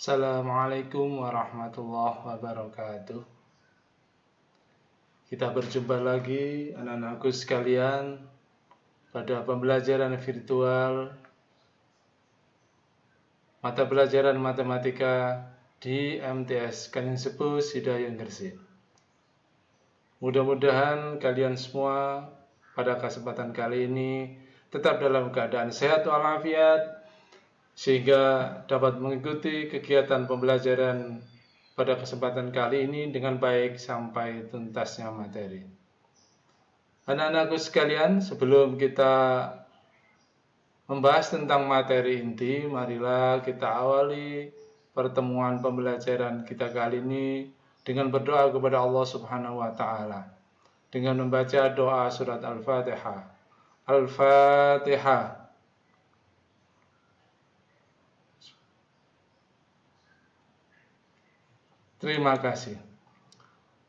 Assalamualaikum warahmatullahi wabarakatuh. Kita berjumpa lagi anak-anakku sekalian pada pembelajaran virtual mata pelajaran matematika di MTS Kanjeng Sepuh Hidayah Gresik. Mudah-mudahan kalian semua pada kesempatan kali ini tetap dalam keadaan sehat walafiat, sehingga dapat mengikuti kegiatan pembelajaran pada kesempatan kali ini dengan baik sampai tuntasnya materi. Anak-anakku sekalian, sebelum kita membahas tentang materi inti, marilah kita awali pertemuan pembelajaran kita kali ini dengan berdoa kepada Allah Subhanahu wa Ta'ala, dengan membaca doa surat Al-Fatihah. Al-Fatihah. Terima kasih.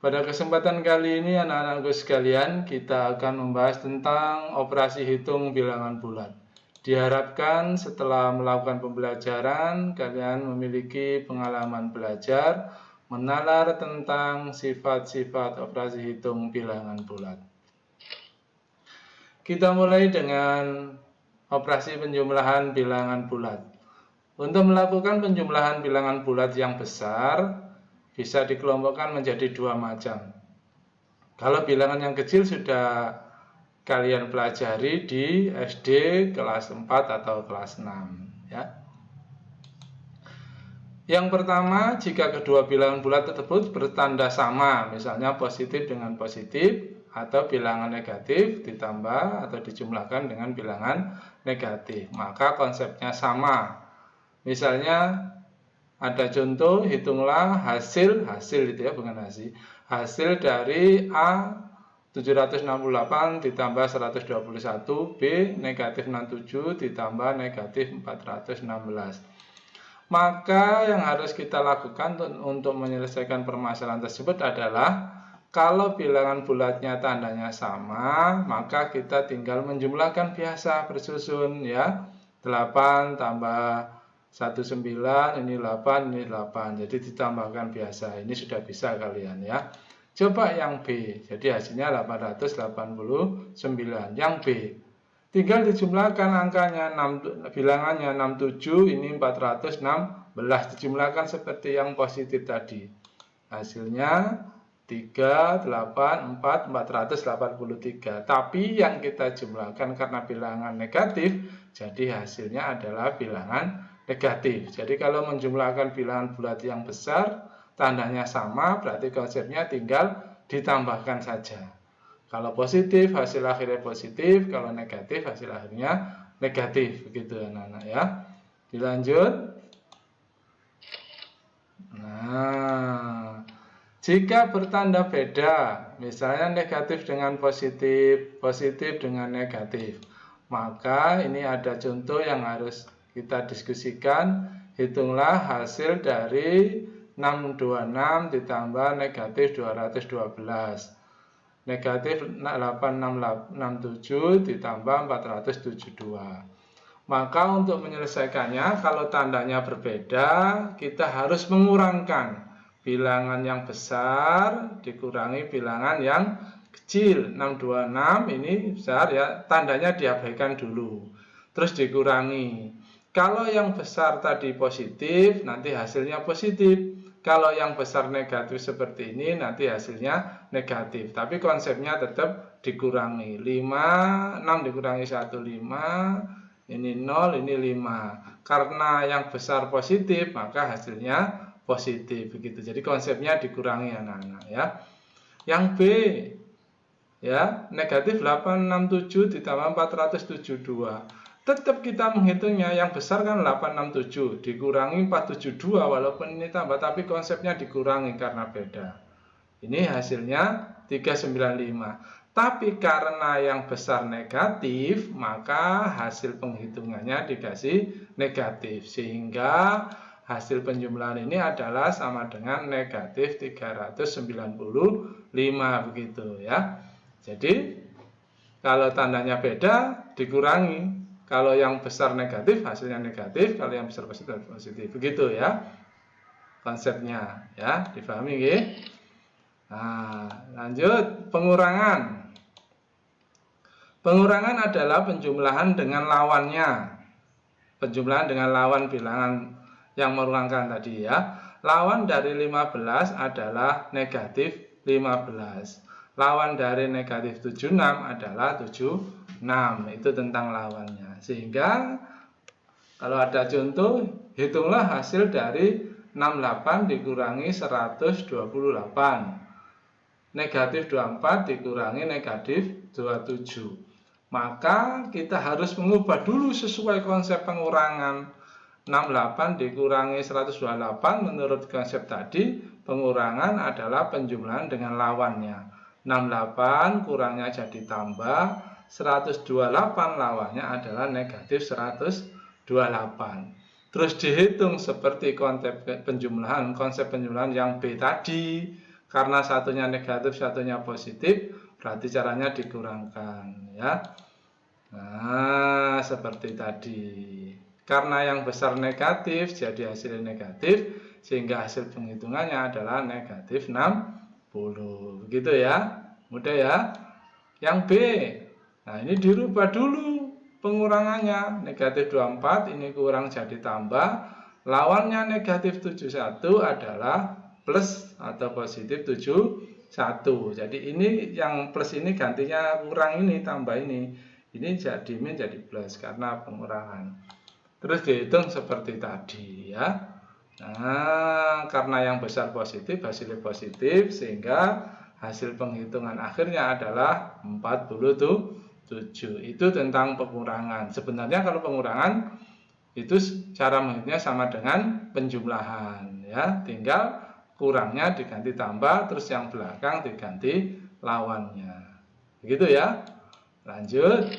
Pada kesempatan kali ini anak-anakku sekalian, kita akan membahas tentang operasi hitung bilangan bulat. Diharapkan setelah melakukan pembelajaran, kalian memiliki pengalaman belajar menalar tentang sifat-sifat operasi hitung bilangan bulat. Kita mulai dengan operasi penjumlahan bilangan bulat. Untuk melakukan penjumlahan bilangan bulat yang besar, bisa dikelompokkan menjadi dua macam. Kalau bilangan yang kecil sudah kalian pelajari di SD kelas 4 atau kelas 6 ya. Yang pertama, jika kedua bilangan bulat tersebut bertanda sama, misalnya positif dengan positif atau bilangan negatif ditambah atau dijumlahkan dengan bilangan negatif, maka konsepnya sama. Misalnya ada contoh, hitunglah hasil itu ya, bukan hasil dari A 768 ditambah 121, B negatif 67 ditambah negatif 416. Maka yang harus kita lakukan untuk menyelesaikan permasalahan tersebut adalah, kalau bilangan bulatnya tandanya sama, maka kita tinggal menjumlahkan biasa bersusun ya. 8 tambah 19, ini 8, ini 8. Jadi ditambahkan biasa. Ini sudah bisa kalian ya. Coba yang B. Jadi hasilnya 889. Yang B, tinggal dijumlahkan angkanya, bilangannya 67, ini 416. Dijumlahkan seperti yang positif tadi. Hasilnya 3, 8, 4, 483. Tapi yang kita jumlahkan karena bilangan negatif, jadi hasilnya adalah bilangan negatif. Jadi kalau menjumlahkan bilangan bulat yang besar, tandanya sama, berarti konsepnya tinggal ditambahkan saja. Kalau positif, hasil akhirnya positif. Kalau negatif, hasil akhirnya negatif. Begitu anak-anak ya. Dilanjut. Nah, jika bertanda beda, misalnya negatif dengan positif, positif dengan negatif, maka ini ada contoh yang harus kita diskusikan. Hitunglah hasil dari 626 ditambah negatif 212. Negatif 8667 ditambah 472. Maka untuk menyelesaikannya, kalau tandanya berbeda, kita harus mengurangkan bilangan yang besar dikurangi bilangan yang kecil. 626 ini besar ya, tandanya diabaikan dulu. Terus dikurangi. Kalau yang besar tadi positif, nanti hasilnya positif. Kalau yang besar negatif seperti ini, nanti hasilnya negatif. Tapi konsepnya tetap dikurangi. 5, 6 dikurangi 1, 5. Ini 0, ini 5. Karena yang besar positif, maka hasilnya positif. Begitu. Jadi konsepnya dikurangi anak-anak ya. Yang B, ya, negatif 867 ditambah 472. Tetap kita menghitungnya, yang besar kan 867 dikurangi 472, walaupun ini tambah, tapi konsepnya dikurangi karena beda. Ini hasilnya 395. Tapi karena yang besar negatif, maka hasil penghitungannya dikasih negatif, sehingga hasil penjumlahan ini adalah sama dengan negatif 395 begitu ya. Jadi kalau tandanya beda dikurangi. Kalau yang besar negatif, hasilnya negatif. Kalau yang besar positif, positif. Begitu ya. konsepnya ya, dipahami nggih? Nah, lanjut pengurangan. Pengurangan adalah penjumlahan dengan lawannya. Penjumlahan dengan lawan bilangan yang merangkang tadi ya. Lawan dari 15 adalah negatif 15. Lawan dari negatif 76 adalah 76. Itu tentang lawannya. Sehingga kalau ada contoh, hitunglah hasil dari 68 dikurangi 128. Negatif 24 dikurangi negatif 27. Maka kita harus mengubah dulu sesuai konsep pengurangan. 68 dikurangi 128 menurut konsep tadi, pengurangan adalah penjumlahan dengan lawannya. 68 kurangnya jadi tambah, 128 lawannya adalah negatif 128. Terus dihitung seperti konsep penjumlahan yang B tadi. Karena satunya negatif, satunya positif, berarti caranya dikurangkan ya. Nah, seperti tadi. Karena yang besar negatif, jadi hasilnya negatif, sehingga hasil penghitungannya adalah negatif 60. Begitu ya. Mudah ya. Yang B. Nah, ini dirubah dulu pengurangannya. Negatif 24 ini kurang jadi tambah. Lawannya negatif 71 adalah plus atau positif 71. Jadi ini yang plus ini gantinya kurang ini, tambah ini. Ini jadi min jadi plus karena pengurangan. Terus dihitung seperti tadi ya. Nah, karena yang besar positif, hasilnya positif, sehingga hasil penghitungan akhirnya adalah 47. Itu tentang pengurangan. Sebenarnya kalau pengurangan itu cara menghitungnya sama dengan penjumlahan ya. Tinggal kurangnya diganti tambah, terus yang belakang diganti lawannya. Begitu ya. Lanjut.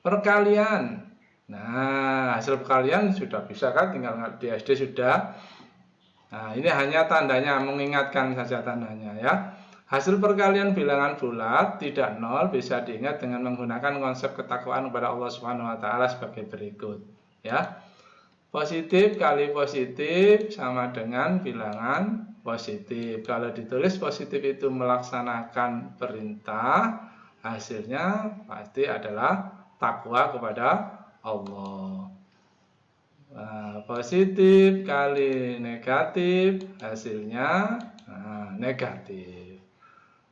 Perkalian. Nah, hasil perkalian sudah bisa kan, tinggal di SD sudah. Nah, ini hanya tandanya, mengingatkan saja tandanya ya. Hasil perkalian bilangan bulat tidak nol bisa diingat dengan menggunakan konsep ketakwaan kepada Allah Subhanahu wa taala sebagai berikut ya. Positif kali positif sama dengan bilangan positif. Kalau ditulis positif itu melaksanakan perintah, hasilnya pasti adalah takwa kepada Allah. Nah, positif kali negatif, hasilnya negatif.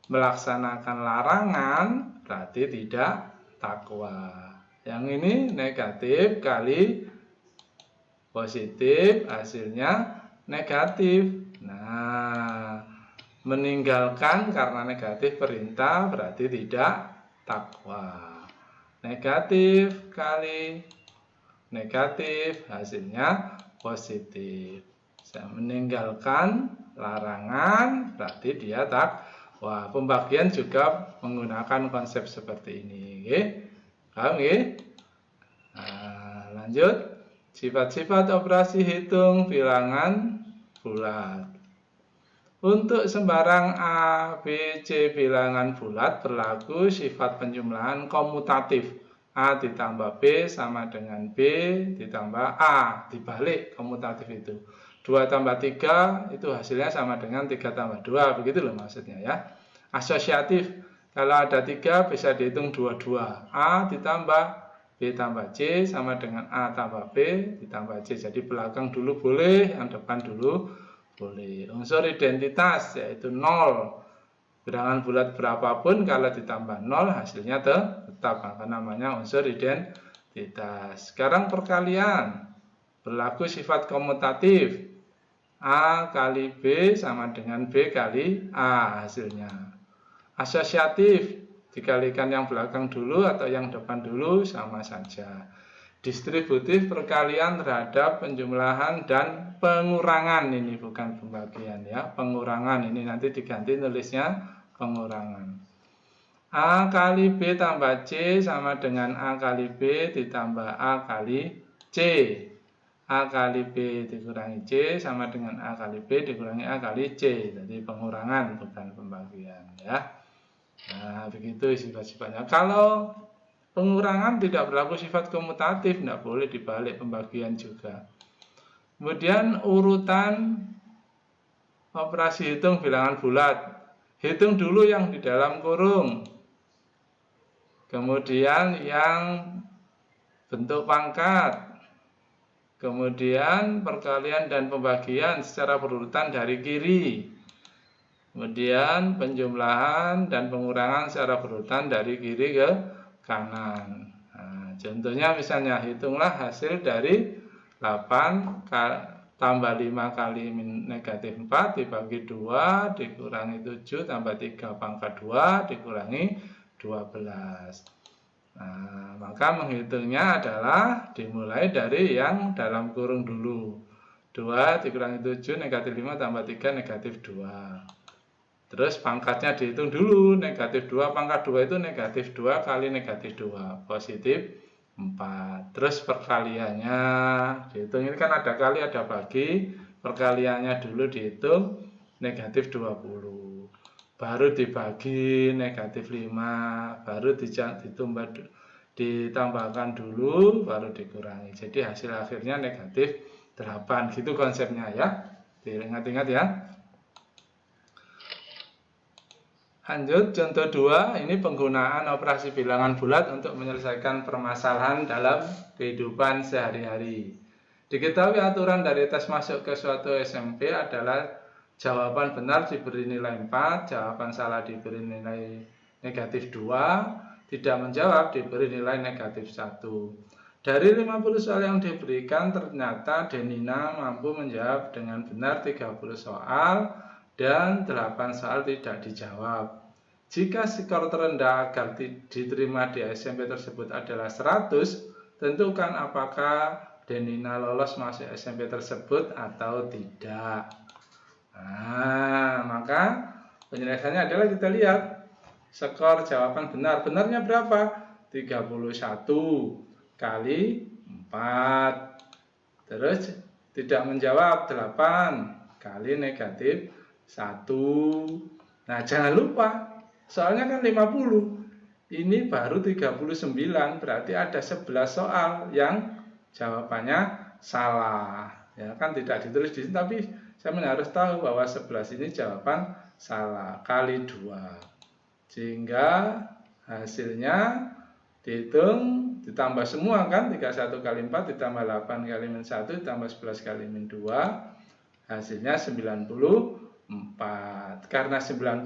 Melaksanakan larangan berarti tidak takwa. Yang ini negatif kali positif, hasilnya negatif. Nah, meninggalkan karena negatif perintah berarti tidak takwa. Negatif kali negatif, hasilnya positif. Meninggalkan larangan berarti dia takwa. Pembagian juga menggunakan konsep seperti ini. Oke? Paham ya? Nah, lanjut. Sifat-sifat operasi hitung bilangan bulat. Untuk sembarang A, B, C bilangan bulat berlaku sifat penjumlahan komutatif. A ditambah B sama dengan B ditambah A. Dibalik komutatif itu. 2 tambah 3 itu hasilnya sama dengan 3 tambah 2. Begitu loh maksudnya ya. Asosiatif. Kalau ada 3 bisa dihitung 2-2. A ditambah B tambah C sama dengan A tambah B ditambah C. Jadi belakang dulu boleh, yang depan dulu boleh. Unsur identitas yaitu 0. Bilangan bulat berapapun kalau ditambah 0 hasilnya tetap. Maka namanya unsur identitas. Sekarang perkalian. Berlaku sifat komutatif. A kali B sama dengan B kali A hasilnya. Asosiatif. Dikalikan yang belakang dulu atau yang depan dulu sama saja. Distributif perkalian terhadap penjumlahan dan pengurangan. Ini bukan pembagian ya. Pengurangan ini nanti diganti nulisnya pengurangan. A kali B tambah C sama dengan A kali B ditambah A kali C. A kali B dikurangi C sama dengan A kali B dikurangi A kali C. Jadi pengurangan bukan pembagian ya. Nah, begitu sifat-sifatnya. Kalau pengurangan tidak berlaku sifat komutatif, tidak boleh dibalik pembagian juga. Kemudian urutan operasi hitung bilangan bulat. Hitung dulu yang di dalam kurung. Kemudian yang bentuk pangkat. Kemudian perkalian dan pembagian secara berurutan dari kiri. Kemudian penjumlahan dan pengurangan secara berurutan dari kiri ke kanan. Nah, contohnya misalnya hitunglah hasil dari 8 tambah 5 kali negatif 4 dibagi 2 dikurangi 7 tambah 3 pangkat 2 dikurangi 12. Nah, maka menghitungnya adalah dimulai dari yang dalam kurung dulu. 2 dikurangi 7 negatif 5 tambah 3 negatif 2. Terus pangkatnya dihitung dulu, negatif 2 pangkat 2 itu negatif 2 kali negatif 2, positif 4. Terus perkaliannya dihitung, ini kan ada kali ada bagi, perkaliannya dulu dihitung negatif 20. Baru dibagi negatif 5, baru ditambahkan dulu, baru dikurangi. Jadi hasil akhirnya negatif 8. Gitu konsepnya ya. Diingat-ingat ya. Lanjut, contoh 2, ini penggunaan operasi bilangan bulat untuk menyelesaikan permasalahan dalam kehidupan sehari-hari. Diketahui aturan dari tes masuk ke suatu SMP adalah jawaban benar diberi nilai 4, jawaban salah diberi nilai negatif 2, tidak menjawab diberi nilai negatif 1. Dari 50 soal yang diberikan, ternyata Denina mampu menjawab dengan benar 30 soal dan 8 soal tidak dijawab. Jika skor terendah agar diterima di SMP tersebut adalah 100, tentukan apakah Denina lolos masuk SMP tersebut atau tidak. Nah, maka penyelesaiannya adalah kita lihat skor jawaban benar. Benarnya berapa? 31 kali 4. Terus tidak menjawab 8 kali negatif 1. Nah, jangan lupa soalnya kan 50. Ini baru 39, berarti ada 11 soal yang jawabannya salah. Ya kan tidak ditulis di sini, tapi saya harus tahu bahwa 11 ini jawaban salah kali 2. Sehingga hasilnya dihitung ditambah semua kan, 31 kali 4 ditambah 8 kali min 1 ditambah 11 kali min 2, hasilnya 94. Karena 94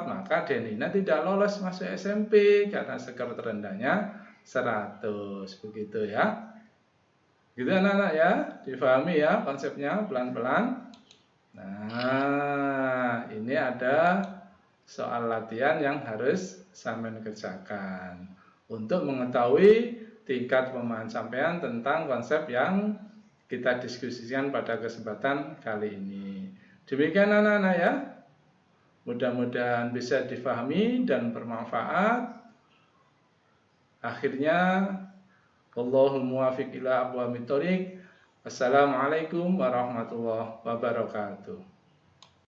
maka Denina tidak lolos masuk SMP karena skor terendahnya 100. Begitu ya. Gitu anak-anak ya, difahami ya konsepnya pelan-pelan. Nah, ini ada soal latihan yang harus sampean kerjakan untuk mengetahui tingkat pemahaman sampean tentang konsep yang kita diskusikan pada kesempatan kali ini. Demikian anak-anak ya. Mudah-mudahan bisa difahami dan bermanfaat. Akhirnya, wallahul muwaffiq ila aqwamit thoriq. Wassalamualaikum warahmatullahi wabarakatuh.